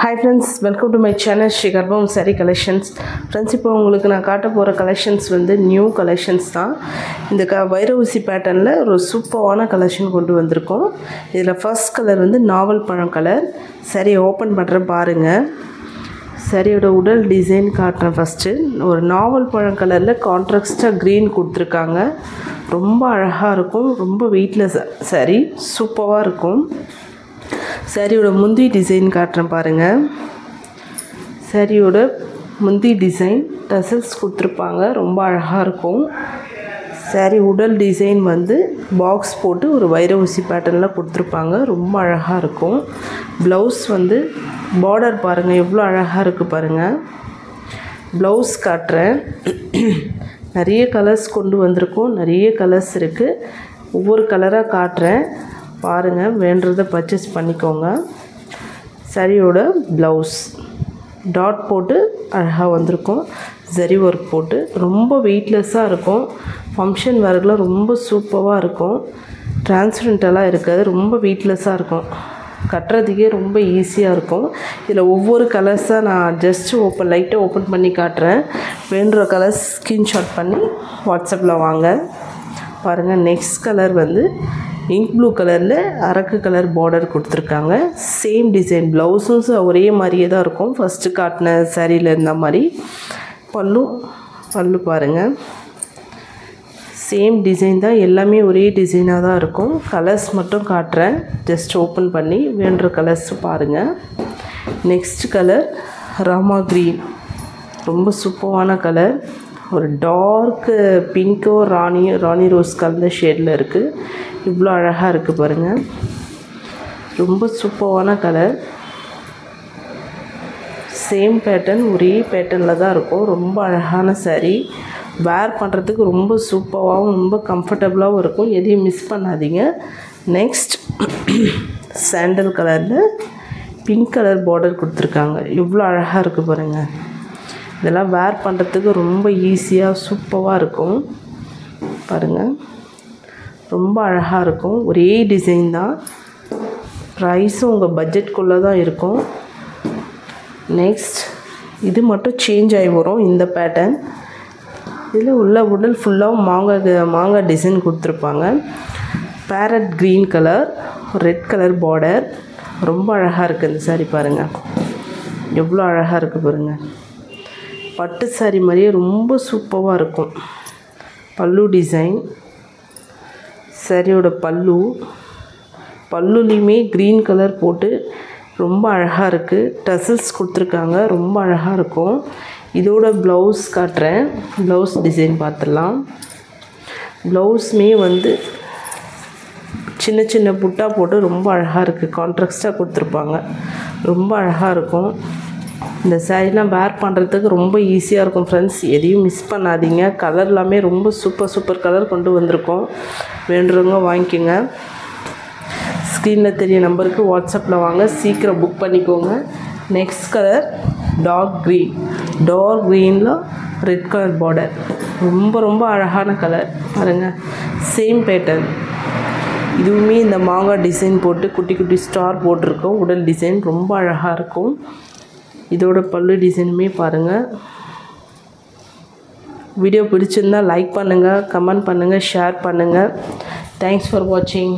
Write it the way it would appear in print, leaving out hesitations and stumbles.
Hi friends, welcome to my channel Sri Garbam Saree Collections. Friends, இப்போ உங்களுக்கு நான் காட்ட போற கலெக்ஷன்ஸ் வந்து நியூ கலெக்ஷன்ஸ் தான். இந்த வைரவுசி பேட்டர்ன்ல ஒரு சூப்பரான கலெக்ஷன் கொண்டு வந்திருக்கோம். இதுல ஃபர்ஸ்ட் கலர் வந்து நாவல் பழம் கலர். சரி ஓபன் பண்றேன் பாருங்க. சரியோட உடல் டிசைன் காட்டுறேன் ஃபர்ஸ்ட். ஒரு நாவல் பழம் கலர்ல கான்ட்ராஸ்டா green கொடுத்திருக்காங்க. ரொம்ப அழகா இருக்கும். ரொம்ப வெயிட்லெஸ் saree சூப்பரா இருக்கும். சாரியோட முந்தி டிசைன் காட்டுறேன் பாருங்க. சாரியோட முந்தி டிசைன் டசல்ஸ் கொடுத்துருப்பாங்க. ரொம்ப அழகாக இருக்கும். சாரி உடல் டிசைன் வந்து பாக்ஸ் போட்டு ஒரு வைரவுசி பேட்டர்னில் கொடுத்துருப்பாங்க. ரொம்ப அழகாக இருக்கும். ப்ளவுஸ் வந்து பார்டர் பாருங்கள் எவ்வளோ அழகாக இருக்குது பாருங்கள். ப்ளவுஸ் காட்டுறேன். நிறைய கலர்ஸ் கொண்டு வந்திருக்கோம். நிறைய கலர்ஸ் இருக்குது. ஒவ்வொரு கலராக காட்டுறேன் பாருங்கள். வேண்டதை பர்ச்சேஸ் பண்ணிக்கோங்க. சரியோட ப்ளவுஸ் டாட் போட்டு அழகாக வந்திருக்கும். ஜரி ஒர்க் போட்டு ரொம்ப வெயிட்லெஸ்ஸாக இருக்கும். ஃபங்க்ஷன் வேர்க்கெலாம் ரொம்ப சூப்பராக இருக்கும். டிரான்ஸ்பரண்ட்டெல்லாம் இருக்காது. ரொம்ப வெயிட்லெஸ்ஸாக இருக்கும். கட்டுறதுக்கே ரொம்ப ஈஸியாக இருக்கும். இதில் ஒவ்வொரு கலர்ஸாக நான் ஜஸ்ட்டு லைட்டாக ஓப்பன் பண்ணி காட்டுறேன். வேண்டுற கலர்ஸ் ஸ்க்ரீன்ஷாட் பண்ணி வாட்ஸ்அப்பில் வாங்க பாருங்கள். நெக்ஸ்ட் கலர் வந்து இங்க் ப்ளூ கலரில் அரக்கு கலர் பார்டர் கொடுத்துருக்காங்க. சேம் டிசைன் ப்ளவுஸும் ஒரே மாதிரியே தான் இருக்கும். ஃபஸ்ட்டு காட்டின சாரியில் இருந்த மாதிரி பல்லு பாருங்கள். சேம் டிசைன் தான். எல்லாமே ஒரே டிசைனாக தான் இருக்கும். கலர்ஸ் மட்டும் காட்டுறேன். ஜஸ்ட் ஓப்பன் பண்ணி வேண்டுற கலர்ஸ் பாருங்கள். Next colour Rama green. ரொம்ப சூப்பரான கலர். ஒரு டார்க்கு பிங்க்கோ ராணி ரோஸ் கலந்த ஷேடில் இருக்குது. இவ்வளோ அழகாக இருக்குது பாருங்கள். ரொம்ப சூப்பரான கலர். சேம் பேட்டர்ன் ஒரே பேட்டர்னில் தான் இருக்கும். ரொம்ப அழகான saree. வேர் பண்ணுறதுக்கு ரொம்ப சூப்பராகவும் ரொம்ப கம்ஃபர்டபுளாகவும் இருக்கும். எதையும் மிஸ் பண்ணாதீங்க. நெக்ஸ்ட் சாண்டல் கலரில் பிங்க் கலர் பார்டர் கொடுத்துருக்காங்க. இவ்வளோ அழகாக இருக்குது பாருங்கள். இதெல்லாம் வேர் பண்ணுறதுக்கு ரொம்ப ஈஸியாக சூப்பராக இருக்கும் பாருங்கள். ரொம்ப அழகாக இருக்கும். ஒரே டிசைன் தான். ப்ரைஸும் உங்கள் பட்ஜெட்குள்ளே தான் இருக்கும். நெக்ஸ்ட் இது மட்டும் சேஞ்ச் ஆகி வரும் இந்த பேட்டர்ன். இதில் உள்ள உடல் ஃபுல்லாக மாங்காய் டிசைன் கொடுத்துருப்பாங்க. Farad green colour red colour border. ரொம்ப அழகாக இருக்குது இந்த saree பாருங்கள். எவ்வளோ அழகாக இருக்குது பாருங்கள். பட்டு saree மாதிரியே ரொம்ப சூப்பராக இருக்கும். பல்லு டிசைன். சாரியோட பல்லுலேயுமே க்ரீன் கலர் போட்டு ரொம்ப அழகாக இருக்குது. டசல்ஸ் கொடுத்துருக்காங்க. ரொம்ப அழகாக இருக்கும். இதோட ப்ளவுஸ் காட்டுறேன். ப்ளவுஸ் டிசைன் பார்த்துடலாம். ப்ளவுஸுமே வந்து சின்ன சின்ன புட்டா போட்டு ரொம்ப அழகாக இருக்குது. கான்ட்ராஸ்டாக கொடுத்துருப்பாங்க. ரொம்ப அழகாக இருக்கும். இந்த சாரீலாம் வேர் பண்ணுறதுக்கு ரொம்ப ஈஸியாக இருக்கும் ஃப்ரெண்ட்ஸ். எதையும் மிஸ் பண்ணாதீங்க. கலர் எல்லாமே ரொம்ப சூப்பர் கலர் கொண்டு வந்திருக்கோம். வேண்டுறவங்க வாங்கிக்கோங்க. ஸ்க்ரீனில் தெரிய நம்பருக்கு வாட்ஸ்அப்பில் வாங்க. சீக்கிரம் புக் பண்ணிக்கோங்க. நெக்ஸ்ட் கலர் டார்க் க்ரீனில் ரெட் கலர் பார்டர். ரொம்ப அழகான கலர் பாருங்கள். Same pattern. இதுவுமே இந்த மாங்காய் டிசைன் போட்டு குட்டி ஸ்டார் போட்டிருக்கோம். உடல் டிசைன் ரொம்ப அழகாக இருக்கும். இதோட பல்லு டிசைனுமே பாருங்கள். வீடியோ பிடிச்சிருந்தால் லைக் பண்ணுங்கள், கமெண்ட் பண்ணுங்கள், ஷேர் பண்ணுங்கள். தேங்க்ஸ் ஃபார் வாட்சிங்.